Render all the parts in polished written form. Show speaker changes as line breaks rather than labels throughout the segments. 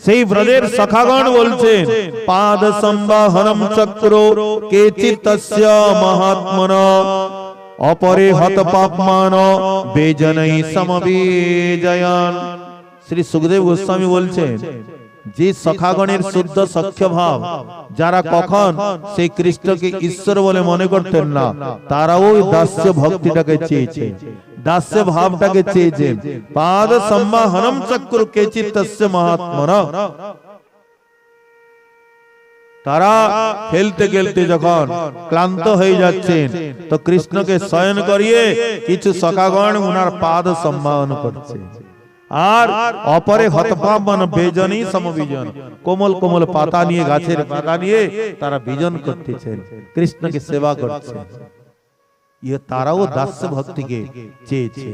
সেই ব্রজের সখাগণ বলছেন পাদ সম্বাহনম চক্র কেচিৎ তস্য মহাত্মনা অপরে হত পাপমান বেজনৈ সমবেজয়ান। শ্রী সুখদেব গোস্বামী বলছেন যে সখাগণের শুদ্ধ সখ্য ভাব, যারা কখন সেই কৃষ্ণকে ঈশ্বর বলে মনে করতেন না, তারাও দাস্য ভক্তিটাকে চেয়েছেন, দাস্য ভাবটাকে চেয়েছেন। পাদ সম্বাহনম চক্র কেচিৎ তস্য মহাত্মনা, তারা খেলতে খেলতে যখন ক্লান্ত হয়ে যাচ্ছেন তো কৃষ্ণকে শয়ন করিয়ে কিছু সখাগণ উনার পাদ সম্বাহন করছে। আর অপরে হতপাবন বেজনী সমবিজন, কোমল কোমল পাতা নিয়ে, গাছের পাতা নিয়ে তারা বিজন করতেছেন, কৃষ্ণকে সেবা করছে। ইয়ে তারাও দাস্য ভক্তিকে চেয়েছে।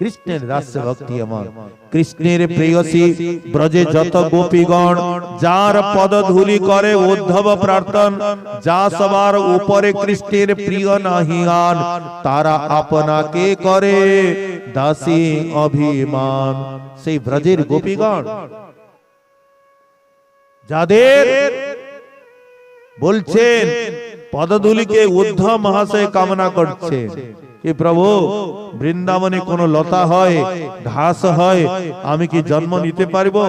কৃষ্ণের দাস্য ভক্তি আমার। কৃষ্ণের প্রেয়সী ব্রজে যত গোপীগণ, যার পদধূলি করে উদ্ধব প্রার্থন, যা সবার উপরে কৃষ্ণের প্রিয় নাহিয়ান, তারা আপনাকে করে দাসী অভিমান। সেই ব্রজের গোপীগণ যাদের বলছেন পদধূলিকে উদ্ধব মহাশয় কামনা করছে कि प्रभु বৃন্দাবনে কোন লতা হয়, ঘাস হয়, আমি কি জন্ম নিতে পারবো?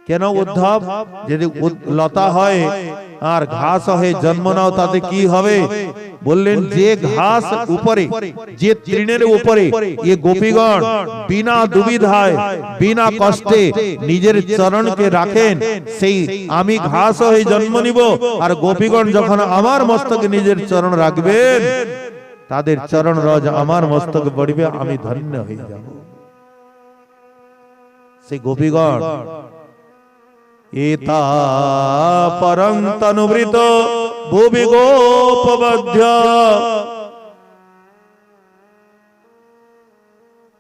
কেন উদ্ধব, যদি লতা হয় আর ঘাস হয় জন্ম নাও তাতে কি হবে? বললেন যে ঘাস উপরে, যে তৃণের উপরে ये গোপীগণ বিনা দুবিধায় বিনা কষ্টে নিজের চরণকে রাখেন, সেই আমি ঘাস হয়ে জন্ম নিব, আর গোপীগণ যখন আমার মস্তকে নিজের চরণ রাখবেন তাদের চরণ রজ আমার মস্তকে পড়বে, আমি ধন্য হয়ে যাব। সেই গোপীগণ এতা পরং তনুবৃত ভুবি গোপবধ্য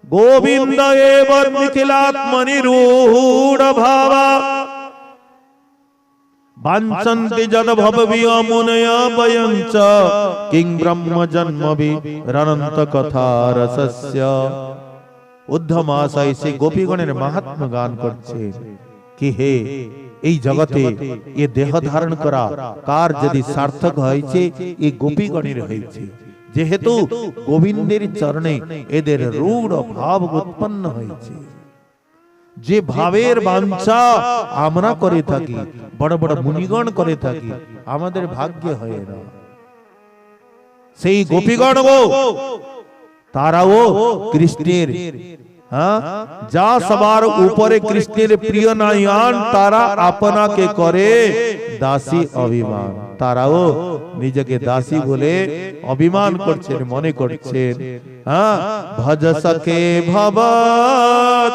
গোবিন্দ এব নিখিলাত্মনিরূঢ় ভাবা বাঞ্ছন্তি যদ ভববিয় মুনয়া বয়ঞ্চ কিং ব্রহ্ম জন্মবি রনন্ত কথা রসস্য। উদ্ধব মহাশয় সেই গোপীগণের মাহাত্ম্য গান করছে কি হে এই জগতে এ দেহ ধারণ করা কার যদি সার্থক হয়েছে, এই গোপীগণের হয়েছে, যেহেতু গোবিন্দের চরণে এদের রূঢ় ভাব উৎপন্ন হয়েছে। যে ভাবের বাঞ্ছা আমরা করে থাকি, বড় বড় মুনিগণ করে থাকি, আমাদের ভাগ্যে হয় না। সেই গোপীগণ তারাও কৃষ্ণের যা সবার উপরে কৃষ্ণের প্রিয় নায়ান, তারা আপনাকে করে দাসী অভিমান। তারাও নিজেকে দাসী বলে অভিমান করছেন, মনে করছেন ভজ সখে ভবত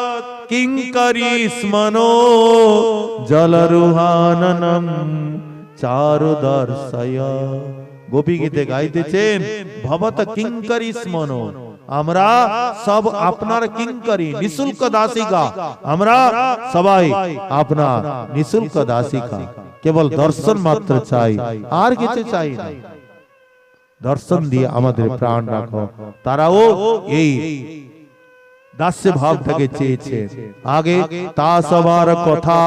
কিঙ্করি স্মনো জলরুহাননম চারু দর্শয়। গোপী গীতে গাইতেছেন ভবত কিঙ্করি স্মনো, আমরা সব আপনার কিঙ্করি নিঃশুল্ক দাসিকা, আমরা সবাই আপনার নিঃশুল্ক দাসিকা, কেবল দর্শন মাত্র চাই, আর কিছু চাই না। দর্শন দিয়ে আমাদের প্রাণ রাখো। তারাও এই দাস্য ভাব থেকে চেয়েছে। আগে তা সবার কথা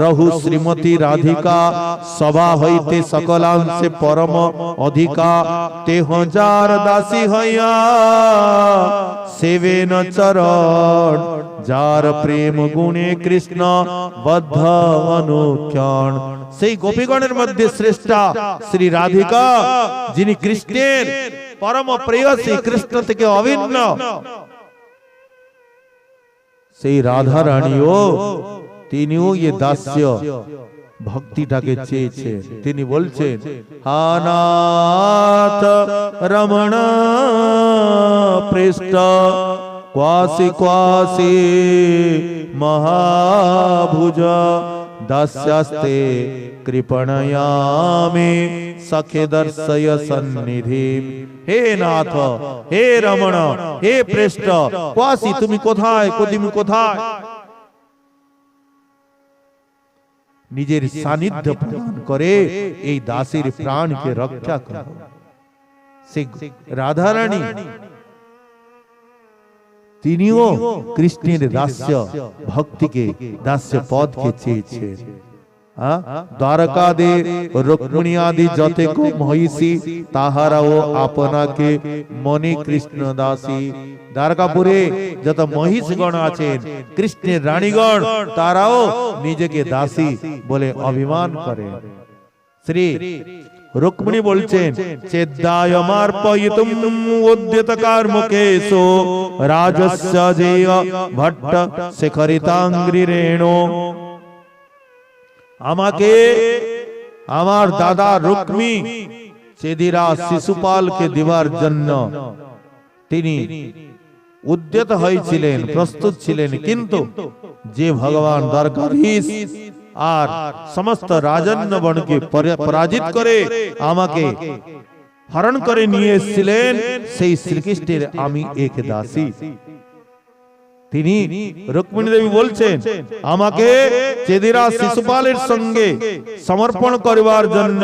রহু শ্রীমতী রাধিকা, সভা হইতে সকলাংশে পরম অধিকা, তেহ যার দাসী হইয়া সেবেন চরণ, যার প্রেম গুণে কৃষ্ণ বদ্ধ অনুক্ষণ। সেই গোপীগণের মধ্যে শ্রেষ্ঠা শ্রী রাধিকা, যিনি কৃষ্ণের পরম প্রেয়সী, কৃষ্ণ থেকে অভিন্ন। সেই রাধা রানীও তিনিও ये দাস্য ভক্তিটাকে চেয়েছে। তিনি বলছেন হানাথ রমণ পৃষ্ঠ ক্বাসি ক্বাসি মহাভুজ দাস্যাস্তে কৃপণয়ামি সখে দর্শয় সন্নিধি। হে নাথ, হে রমণ, হে পৃষ্ঠ ক্বাসি, তুমি কোথায়, তুমি কোথায়? নিজের সান্নিধ্য প্রদান করে এই দাসীর প্রাণকে রক্ষা করো। সে রাধা রানী তিনিও কৃষ্ণের দাস্য ভক্তিকে, দাস্য পদকে চেয়েছেন। দ্বারকাদে রুক্মিণী আদি যতেক মহিষী তাহারাও আপনাকে মনে কৃষ্ণ দাসী। দ্বারকাপুরে যত মহিষগণ আছেন, কৃষ্ণের রানীগণ, তারাও নিজেকে দাসী বলে অভিমান করে। শ্রী রুক্মিণী বলছেন, চেদ্দায়মার্পয়িতুম উদ্যতকার মুকেশো রাজস্য জেয় ভট্ট শেখরিতাঙ্গ্রিরেণো। আমাকে আমার দাদা রুক্মী চেদিরা শিশুপালকে দেওয়ার জন্য তিনি উদ্যত হয়েছিলেন, প্রস্তুত ছিলেন, কিন্তু যে ভগবান দ্বারকাধীশ আর সমস্ত রাজন্যগণকে পরাজিত করে আমাকে হরণ করে নিয়ে এসেছিলেন, সেই শ্রীকৃষ্ণের আমি এক দাসী। তিনি রুক্মিণী দেবী বলছেন, আমাকে চেদিরা শিশুপালের সঙ্গে সমর্পণ করিবার জন্য,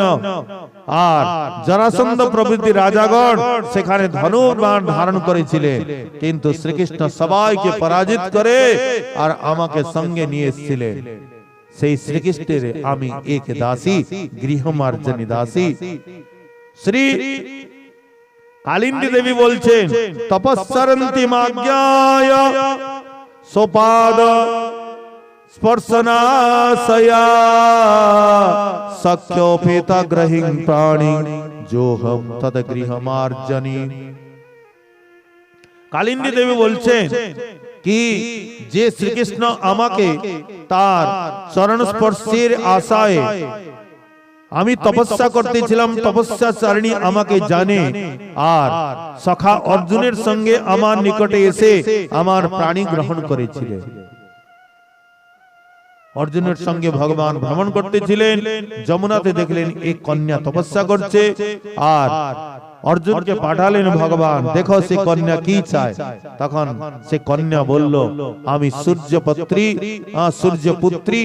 আর জরাসন্ধ প্রভৃতি রাজাগণ সেখানে ধনুর্বাণ ধারণ করেছিলেন, কিন্তু শ্রীকৃষ্ণ সবাইকে পরাজিত করে আর আমাকে সঙ্গে নিয়ে এসেছিলেন। সেই শ্রীকৃষ্ণের আমি এক দাসী, গৃহমার্জনী দাসী। শ্রী কালিন্দী দেবী বলছেন, তপস্সরন্তি মাজ্ঞায় সোপাদ স্পর্শনাশয়া সখ্যোপেত গ্রহিং প্রাণী যোহম তদ গৃহমার্জনী। কালিন্দী দেবী বলছেন কি, যে শ্রীকৃষ্ণ আমাকে তার চরণ স্পর্শের আশায় আমি তপস্যা করতেছিলাম, তপস্যা চারিণী আমাকে জানে, আর সখা অর্জুনের সঙ্গে আমার নিকটে এসে আমার প্রাণী গ্রহণ করেছিলেন। অর্জুনের সঙ্গে ভগবান ভ্রমণ করতেছিলেন, যমুনাতে দেখলেন এক কন্যা তপস্যা করছে, আর অর্জুনকে পাঠালেন ভগবান, দেখো সে কন্যা কি চায়। তখন সে কন্যা বলল, আমি সূর্যপুত্রী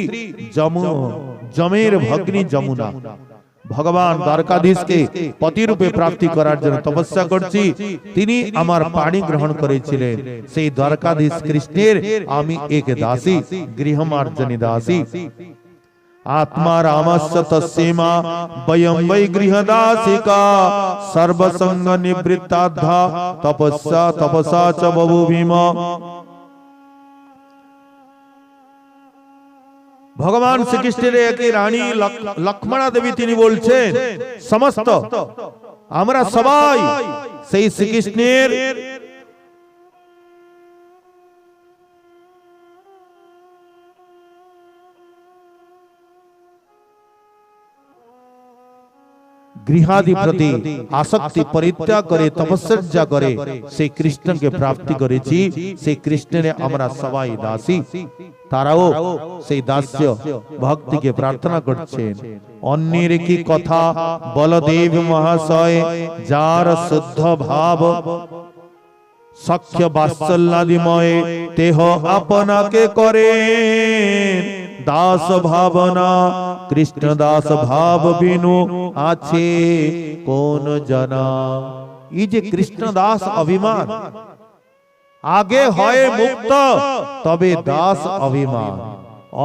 যমের ভগ্নী যমুনা, ভগবান দ্বারকাধীশকে পতিরূপে প্রাপ্তি করার জন্য তপস্যা করছি, তিনি আমার পানি গ্রহণ করেছিলেন। সেই দ্বারকাধীশ কৃষ্ণের আমি এক দাসী, গৃহমার্জনী দাসী। आत्मा रामस्य तस्मा वयं वै गृहदासिका सर्वसंग निवृत्ताद्धा तपसा च बभूविम। भगवान श्रीकृष्णের একই রানী লক্ষ্মণা দেবী, তিনি বলছেন সমস্ত আমরা সবাই সেই শ্রীকৃষ্ণের গৃহাদি প্রতি আসক্তি পরিত্যাগ করে তপস্যা করে সেই কৃষ্ণকে প্রাপ্তি করেছি। সেই কৃষ্ণের আমরা সবাই দাসী, তারাও সেই দাস্য ভক্তিকে প্রার্থনা করছেন। অন্যের কি কথা বলদেব মহাশয়, যার শুদ্ধ ভাব সখ্য বাৎসল্যাদিময়, তেহ আপনাকে করে দাস ভাবনা। কৃষ্ণ দাস ভাব বিনু আছে কোন জানা। এই যে কৃষ্ণ দাস অভিমান, আগে হয় মুক্ত তবে দাস অভিমান।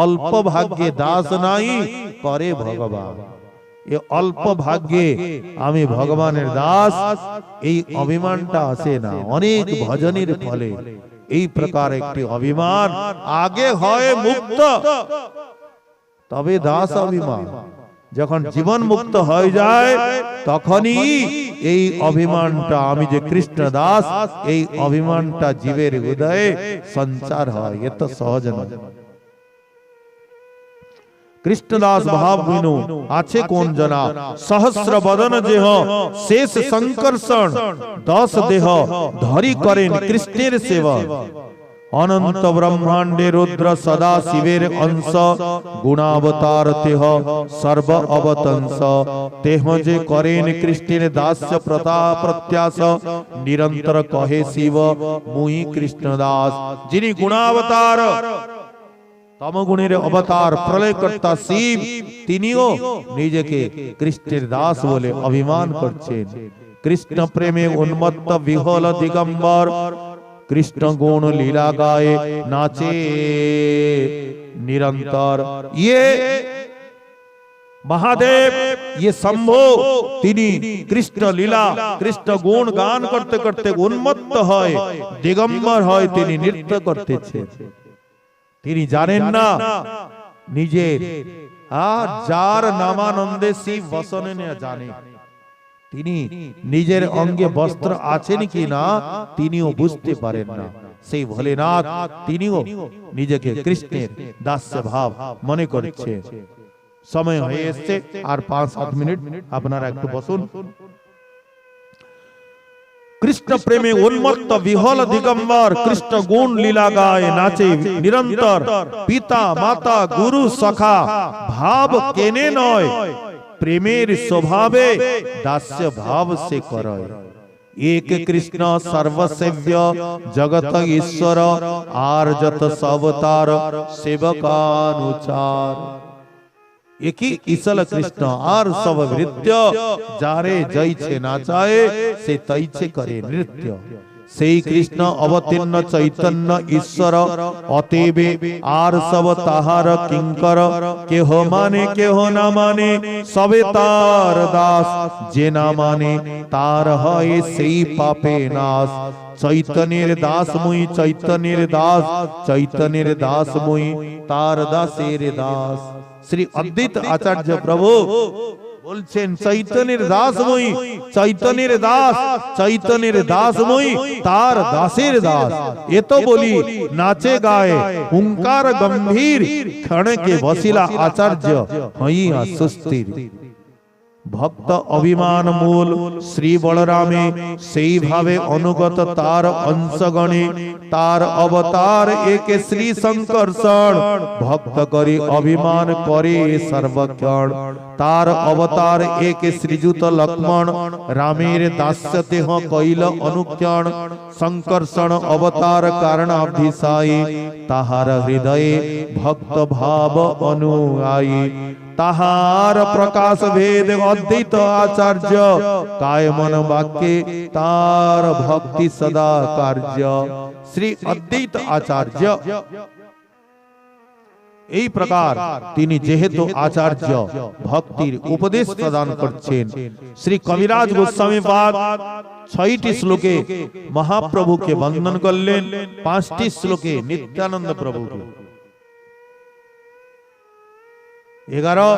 অল্প ভাগ্যে দাস নাই করে ভগবান, এ অল্প ভাগ্যে আমি ভগবানের দাস, এই অভিমানটা আসে না। অনেক ভজনের ফলে এই প্রকার একটি অভিমান, আগে হয় মুক্ত তবে দাস অভিমান। যখন জীবন মুক্ত হয়ে যায় তখনই এই অভিমানটা, আমি যে কৃষ্ণ দাস, এই অভিমানটা জীবের হৃদয়ে সঞ্চার হয়। এত সহজ নয়। কৃষ্ণদাস ভাব বিনু আছে কোন জনা। সহস্র বদন দেহ শেষ সংকর্ষণ, 10 দেহ ধরি করেন কৃষ্ণের সেবা। অনন্ত ব্রহ্মাণ্ডে রুদ্র সদা শিবের অংশ, গুণাবতার তেহ সর্ব অবতংস। তেহ যে করেন কৃষ্ণের দাস্য প্রত্যাশ, নিরন্তর কহে শিব মুই কৃষ্ণ দাস। যিনি গুণাবতার, তমগুণের অবতার, প্রলয়কর্তা শিব, তিনিও নিজেকে কৃষ্ণের দাস বলে অভিমান করছেন। কৃষ্ণ প্রেমে উন্মত্ত বিহল দিগম্বর, कृष्ण गुण लीला गाए नाचे निरंतर। ये महादेव, ये शंभो तिनी कृष्ण लीला कृष्ण गुण गान करते करते उन्मत्त है, दिगंबर है, तिनी नृत्य करतेছে। তিনি জানেন না নিজের আর যার নামানন্দে শিব বসনে না জানে, তিনি নিজের অঙ্গে বস্ত্র আছেন কি না তিনিও বুঝতে পারেন না। সেই ভোলেনাথ তিনিও নিজেকে কৃষ্ণের দাস্য ভাব মনে করছে। সময় হয়ে এসেছে, আর 5-7 মিনিট আপনারা একটু বসুন। कृष्ण प्रेमे उन्मत्त विहल दिगंबर कृष्ण गुण लीला गाए नाचे निरंतर। पिता माता गुरु सखा भाव केने नय, प्रेमेर स्वभावे दास्य भाव से करय। एक कृष्ण सर्वसेव्य जगत ईश्वर आर्जत सवतार सेवकानुचार। एक ही ईसल कृष्ण और सब नृत्य जारे जैछे नाचाए से तैछे करे नृत्य। सेई कृष्ण अवतीर्ण चैतन्य ईश्वर अतएवे आर सब ताहार किंकर। केह माने केह ना माने सबे तार दास, जे ना माने तार हय सेई पापे नाश। चैतन्येर दास मुई चैतन्येर दास, चैतन्येर दास मुई तार दासेर दास। श्री अद्वैत आचार्य प्रभु বলছেন চৈতন্যের দাস মই চৈতন্যের দাস, চৈতন্যের দাস মই তার দাসের দাস। এ তো বলি নাচে গায়ে হুঙ্কার গম্ভীর, ক্ষণ কে বসিলা আচার্য হইয়া সুস্থির। ভক্ত অভিমান মূল শ্রী বলরামে সেই ভাবে অনুগত তার অংশগণে। তার অবতার একে শ্রী শঙ্কর্ষণ, ভক্ত করে অভিমান করে সর্বক্ষণ। তার অবতার একে শ্রীযুত লক্ষ্মণ, রামের দাস্য দেহ কইল অনুক্ষণ। শঙ্কর্ষণ অবতার কারণাবধিসায়ী, তাহার হৃদয়ে ভক্ত ভাব অনুয়ায়ী। তাহার প্রকাশ ভেদ অদ্বৈত আচার্য, কায় মন বাক্যে তার ভক্তি সদা কার্য। শ্রী অদ্বৈত আচার্য এই প্রকার তিনি যেহেতু আচার্য ভক্তির উপদেশ প্রদান করছেন। শ্রী কবিরাজ গোস্বামী পাদ 6টি শ্লোকে মহাপ্রভুকে বন্দন করলেন, 5টি শ্লোকে নিত্যানন্দ প্রভুকে, 11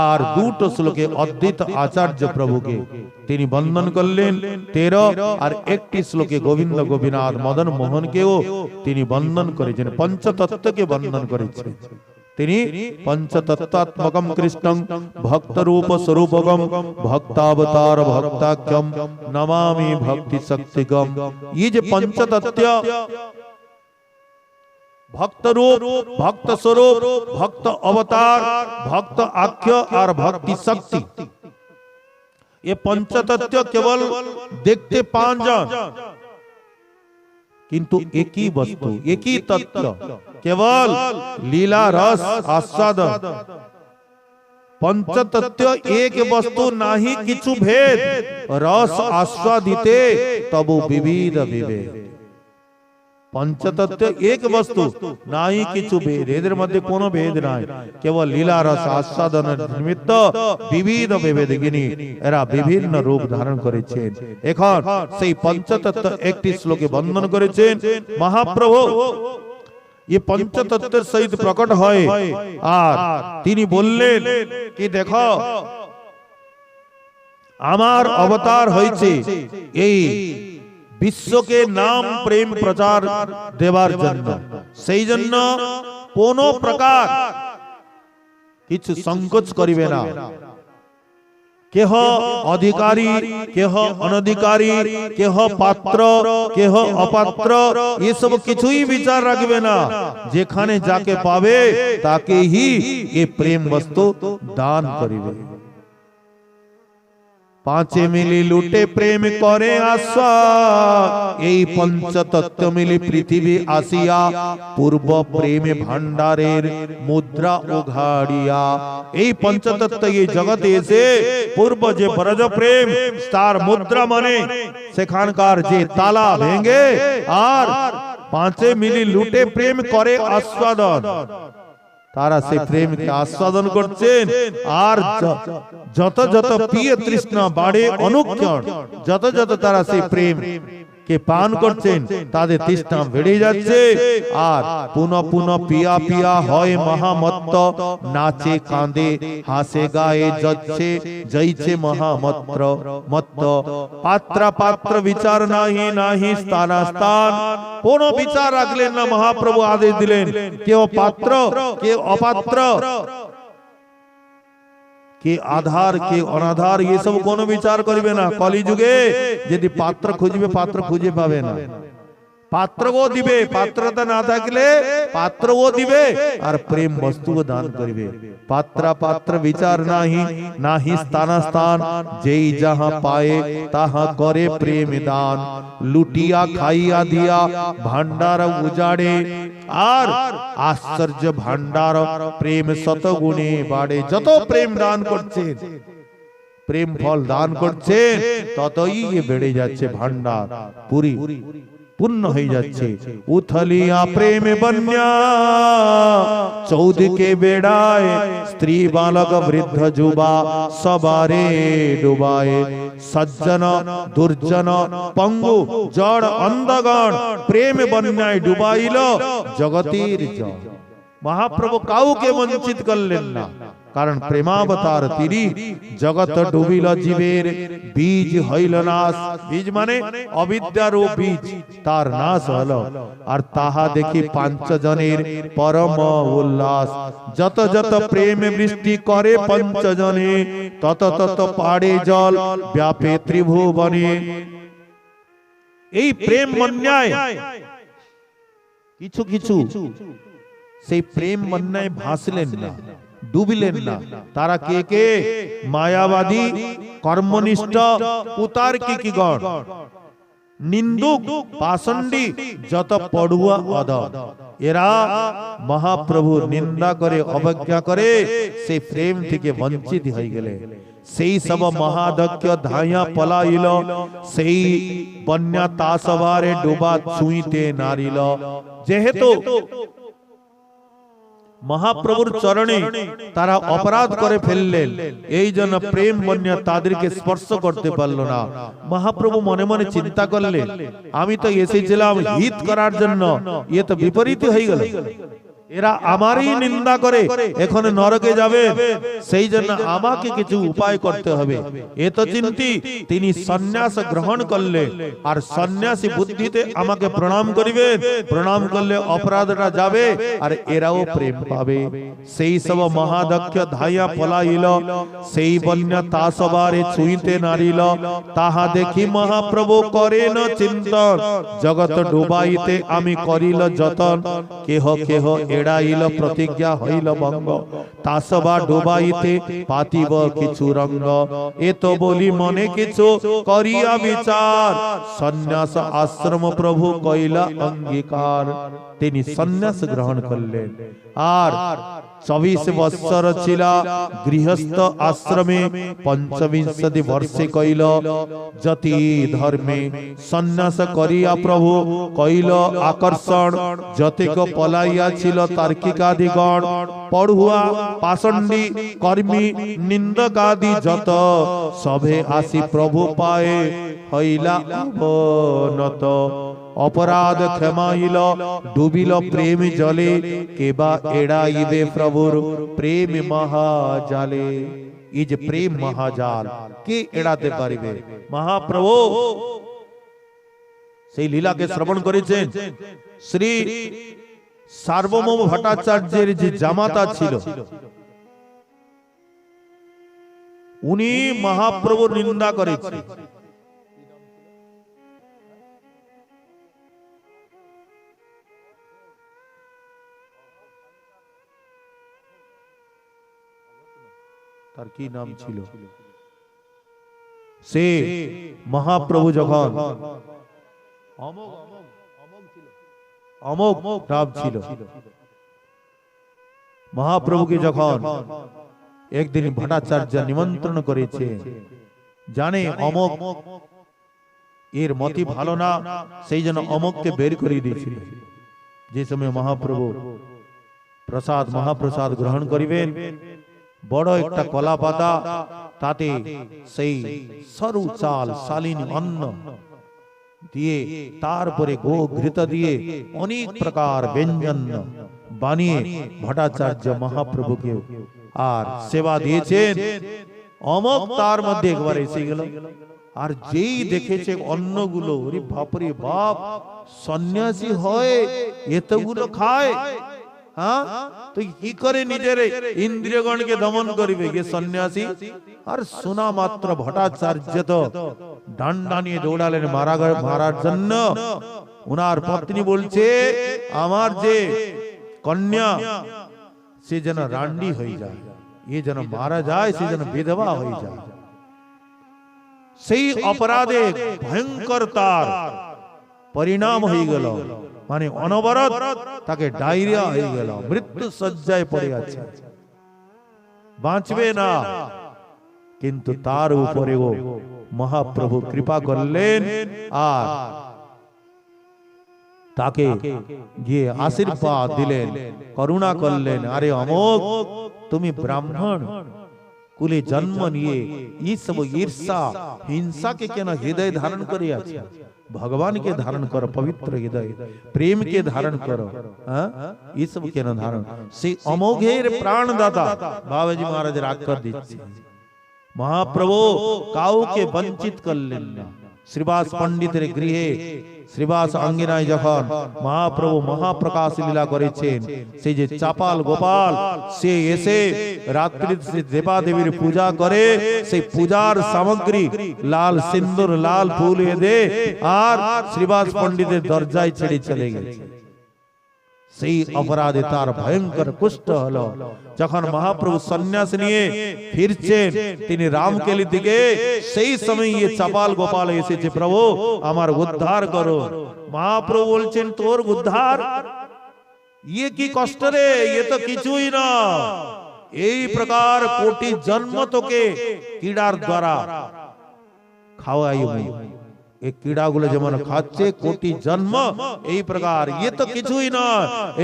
আর 2টো শ্লোকে অদ্বৈত আচার্য প্রভুকে তিনি বন্দন করলেন। 13 আর 1টি শ্লোকে গোবিন্দ গোপীনাথ মদন মোহনকেও তিনি বন্দন করেছেন, পঞ্চতত্ত্বকে বন্দন করেছেন। তিনি পঞ্চতত্ত্বাত্মকম কৃষ্ণং ভক্তরূপ স্বরূপগম ভক্তাবতার ভক্তাখ্যম নমামি ভক্তি শক্তিগম। ये যে পঞ্চতত্ত্ব भक्त रूप, भक्त स्वरूप, भक्त अवतार, भक्त आख्य और भक्ति शक्ति, ये पंचतत्व केवल देखते 5 जन, किंतु एक ही वस्तु एक ही तत्व केवल लीला रस आस्वादन। पंचतत्व एक वस्तु नाही किछु भेद, रस आस्वादिते तबु विविध विभेद। पंचतत्व एक वस्तु নাই কিছু ভেদ, এদের মধ্যে কোনো ভেদ নাই, কেবল লীলা রস আস্বাদনের নিমিত্ত বিবিধ বিভেদগিনী এরা বিভিন্ন রূপ ধারণ করেছেন। এখন সেই পঞ্চতত্ত্ব একটি শ্লোকে বন্দন করেছেন মহাপ্রভু। ये पंचतत्वेर सहित प्रकट হয় আর তিনি বললেন কি দেখো আমার অবতার হয়েছে এই বিশ্বকে নাম প্রেম প্রচার দেবার জন্য, সেই জন্য কোন প্রকার কিছু সংকোচ করিবে না। কেহ অধিকারী কেহ অনধিকারী, কেহ পাত্র কেহ অপাত্র, এসব কিছুই বিচার রাখবে না। যেখানে যাকে পাবে তাকেই এই প্রেম বস্তু দান করিবে। পাঁচে মিলি লুটে প্রেম করে আশা, এই পঞ্চতত্ত্ব মিলি পৃথিবী আসিয়া পূর্ব প্রেমে ভান্ডারের মুদ্রা উঘাড়িয়া। এই পঞ্চতত্ত্ব এই জগতে এসে পূর্ব যে ব্রজ প্রেম তার মুদ্রা মানে সেখানকার যে তালা ভেঙে আর পাঁচে মিলি লুটে প্রেম করে আস্বাদন, তারা সেই প্রেমকে আস্বাদন করছেন। আর যত যত প্রিয় তৃষ্ণা বাড়ে অনুক্ষণ, যত যত তারা সেই প্রেম কে পান করছেন তাদের তৃষ্ণা বেড়ে যাচ্ছে। আর পুনঃ পুনঃ পিয়া পিয়া হয় মহামত্ত, নাচে কাঁদে হাসে গায়ে যাচ্ছে জয়ছে মহামত্র মত্ত। পাত্র পাত্র বিচার নাহি নাহি স্থান স্থান, কোন বিচার রাখলেন না। মহাপ্রভু আদেশ দিলেন কেউ পাত্র কেউ অপাত্র, কে আধার কে অনাধার এসব কোনো বিচার করবে না। কলিযুগে যদি পাত্র খুঁজবে পাত্র খুঁজে পাবে না। পাত্রও দিবে, পাত্রতা না থাকলে পাত্রও দিবে আর প্রেম বস্তুও দান করবে। পাত্র পাত্র বিচার নাহি নাহি স্থান স্থান, যেই যাহা পায়ে তাহা করে প্রেম দান। লুটিয়া খাইয়া দিয়া ভান্ডার উজাড়ে, আর আশ্চর্য ভান্ডার প্রেম শতগুণে বাড়ে। যত প্রেম দান করছেন, প্রেম ফল দান করছেন, ততই বেড়ে যাচ্ছে ভান্ডার, পুরি পূর্ণ হয়ে যাচ্ছে। উথলিয়া প্রেম বন্যা চৌদিকে বেড়ায়, স্ত্রী বালক বৃদ্ধ যুবা সবারে ডুবায়। সজ্জন দুর্জন পঙ্গু জড় অন্ধগণ, প্রেম বন্যায় ডুবাইল জগতের জল। মহাপ্রভু কাউকে বঞ্চিত করলেন না, কারণ প্রেমাবতার তিনি। জগৎ ডুবিল জীবের, বীজ হইল নাশ। বীজ মানে অবিদ্যার ও বীজ, তার নাশ হলো। আর তাহা দেখি পাঞ্চজনের পরম উল্লাস। যত যত প্রেম বৃষ্টি করে পঞ্চজনে, তত তত পাড়ে জল ব্যাপে ত্রিভুবনে। এই প্রেম বন্যায় কিছু কিছু সেই প্রেম বন্যায় ভাসলেন না, ডুবিলেন না। তারা কে কে? মায়াবাদী, কর্মনিষ্ঠ, কুতার্কিক গণ, নিন্দুক, পাষণ্ডী, যত পড়ুয়া অধম, এরা মহাপ্রভুর নিন্দা করে অবজ্ঞা করে সেই প্রেম থেকে বঞ্চিত হয়ে গেলে। সেই সব মহাদক্ষ ধাইয়া পলাইল, সেই বন্যা তাসবারে ডুবা ছুঁইতে নারিল। যেহেতু মহাপ্রভুর চরণে তারা অপরাধ করে ফেললেন, এই জন্য প্রেম বন্যা তাদেরকে স্পর্শ করতে পারল না। মহাপ্রভু মনে মনে চিন্তা করলেন, আমি তো এসেছিলাম হিত করার জন্য, এ তো বিপরীত হয়ে গেল। এরা আমারই নিন্দা করে এখন নরকে যাবে, সেই জন্য আমাকে কিছু উপায় করতে হবে। এত চিন্তি তিনি সন্ন্যাস গ্রহণ করলে, আর সন্ন্যাসী বুদ্ধিতে আমাকে প্রণাম করিবেন। প্রণাম করলে অপরাধটা যাবে আর এরাও প্রেম পাবে। সেই সব মহাদক্ষ ধাইয়া পলাইল, সেই বন্যা তা সবারে ছুঁইতে নারিল। তাহা দেখি মহাপ্রভু করেন চিন্তন, জগৎ ডুবাইতে আমি করিল যতন। কেহ কেহ এড়াইল প্রতিজ্ঞা হইল ভঙ্গ, তাসবা ডুবাইতে পাতিব কিছু রঙ্গ। এত বলি মনে কিছু করিয়া বিচার, সন্ন্যাস আশ্রম প্রভু কইলা অঙ্গীকার। তিনি সন্ন্যাস গ্রহণ করলেন আর 24 বৎসর ছিলা গৃহস্থ আশ্রমে। পঞ্চবিংশতি বর্ষে কইল যতি ধর্মে, সন্ন্যাস করিয়া প্রভু কইল আকর্ষণ। যতেক পলাইয়া ছিল তার্কিকাদিগণ, পড়ুয়া পাষণ্ডী কর্মী নিন্দকাদি যত, সভে আসি প্রভু পায়ে হইলা অবনত। অপরাধ ক্ষমাইল ডুবিল প্রেম জলে, কেবা এড়াইবে প্রভুর প্রেম মহাজালে। এই যে প্রেম মহাজাল কে এড়াতে পারিবে? মহাপ্রভু সেই লীলাকে শ্রবণ করেছেন। শ্রী সার্বভৌম ভট্টাচার্যের যে জামাতা ছিল, উনি মহাপ্রভুর নিন্দা করেছেন। তার কি নাম ছিল? সে মহাপ্রভু যখন অমোঘ রাব ছিল, মহাপ্রভুকে যখন একদিন ভট্টাচার্য নিমন্ত্রণ করেছে, জানে অমোঘ এর মতি ভালো না, সেই জন্য অমোঘকে বের করে দিয়েছিল। যে সময় মহাপ্রভু মহাপ্রসাদ গ্রহণ করিবেন, বড় একটা কলা পাতা, তাতে সেই সরু চাল শালীন অন্ন দিয়ে, তারপরে গো ঘৃত দিয়ে অনেক প্রকার ব্যঞ্জন বানিয়ে ভট্টাচার্য মহাপ্রভুকে আর সেবা দিয়েছেন। অমোঘ তার মধ্যে একবার এসে গেল, আর যেই দেখেছে অন্নগুলো, ওরে বাপরে বাপ, সন্ন্যাসী হয় এতগুলো খায়, হ্যাঁ, তো কি করে নিজের ইন্দ্রিয়গণকে দমন করিবে গে সন্ন্যাসী। আর শোনা মাত্র ভট্টাচার্য তো ডান্ডা নিয়ে দৌড়ালেন মারার জন্য। উনার পত্নী বলছে, আমার যে কন্যা সে যেন রান্ডি হয়ে যায়, এ যেন মারা যায়, সে যেন বিধবা হয়ে যায়। সেই অপরাধে ভয়ঙ্কর তার পরিণাম হয়ে গেল, মানে অনবরত তাকে ডায়রিয়া হয়ে গেল, মৃত্যু শয্যায় পড়ে আছে, বাঁচবে না। কিন্তু তার উপরেও মহাপ্রভু কৃপা করলেন আর তাকে গিয়ে আশীর্বাদ দিলেন, করুণা করলেন। আরে অমোঘ, তুমি ব্রাহ্মণ কুলে জন্ম নিয়ে এই সব ঈর্ষা হিংসাকে কেন হৃদয় ধারণ করে আছে? ভগবানকে ধারণ করো, পবিত্র হৃদয় প্রেমকে ধারণ করো, হ্যাঁ, এই সব কেন ধারণ? সেই অমোঘের প্রাণদাতা বাবাজি মহারাজ রাগ করে দিচ্ছে। মহাপ্রভু কাউকে বঞ্চিত করলেন না। শ্রীবাস পণ্ডিতের গৃহে শ্রীবাস আঙ্গিনায় যখন মহাপ্রভু মহাপ্রকাশ লীলা করেছেন, সেই যে চাপাল গোপাল সে এসে রাত্রি দেবাদেবীর পূজা করে, সেই পূজার সামগ্রী লাল সিন্দুর লাল ফুল দে আর শ্রীবাস পণ্ডিতের দরজায় ছেড়ে চলে গেছে। সেই অপরাধে তার ভয়ঙ্কর কুষ্ঠ হলো। যখন মহাপ্রভু সন্ন্যাস নিয়ে ফিরছেন তিনি রামকেলি দিকে, সেই সময় এই চাপাল গোপাল এসেছে, প্রভু আমার উদ্ধার করো। মহাপ্রভু বলছেন, তোর উদ্ধার? ইয়ে কি কষ্ট রে, ইয়ে তো কিছুই না। এই প্রকার কোটি জন্ম তোকে ক্রীড়ার দ্বারা খাওয়াই, এই ক্রীড়াগুলো যেমন খাচ্ছে কোটি জন্ম, এই প্রকার ইয়ে তো কিছুই না।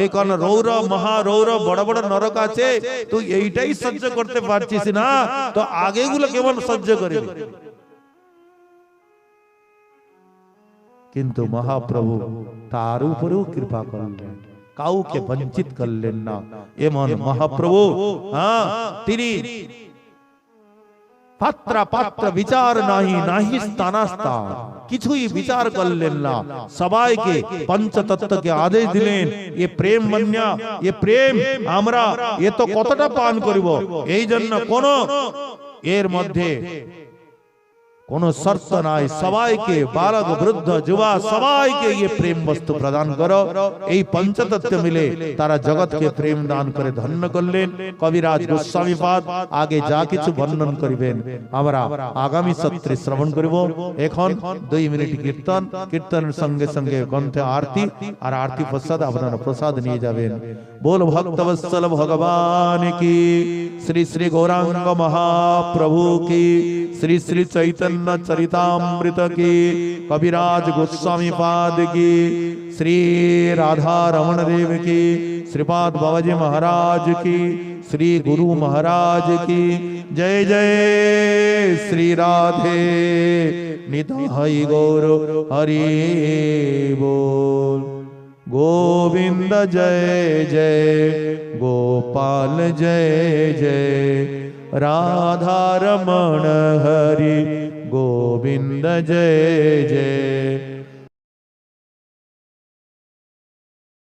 এই কোন রৌরব মহারৌরব বড় বড় নরক আছে, তুই এইটাই সহ্য করতে পারছিস না, তো আগেগুলো কেমন সহ্য করবি? কিন্তু মহাপ্রভু তার উপরেও কৃপা করলেন, কাউকে বঞ্চিত করলেন না। এমন মহাপ্রভু, হ্যাঁ, তিনি পাত্র পাত্র বিচার নাহি, নাহি স্থানাস্থান, কিছুই বিচার করলেন না। সবাইকে পঞ্চতত্ত্বকে আদেশ দিলেন, এ প্রেম বন্যা, এ প্রেম আমরা এ তো কতটা পান করিব, এই জন্য কোন এর মধ্যে কোন শর্ত নাই। সবাইকে বালক বৃদ্ধ যুবা সবাইকে ये প্রেম বস্তু প্রদান করো। এই পঞ্চতত্ত্ব মিলে তারা জগৎকে প্রেম দান করে ধন্য করলেন। কবিরাজ গোস্বামীপাদ আগে যা কিছু বর্ণন করিবেন আমরা আগামী সত্রে শ্রবণ করিব। এখন 2 মিনিট কীর্তন, কীর্তনের সঙ্গে সঙ্গে গ্রন্থে আরতি, আর আরতি পশ্চাৎ আপনারা প্রসাদ নিয়ে যাবেন। बोल भक्तवत्सल भगवान की, श्री श्री गौरांग महाप्रभु की, श्री श्री चैतन्य चरितामृत की, कविराज गोस्वामी पाद की, श्री राधा रमण देव की, श्रीपाद बाबाजी महाराज की, श्री गुरु महाराज की जय जय। श्री राधे निताई गौर हरि बोल। गोविंद जय जय, गोपाल जय जय, राधा रमण हरि गोविंद जय जय।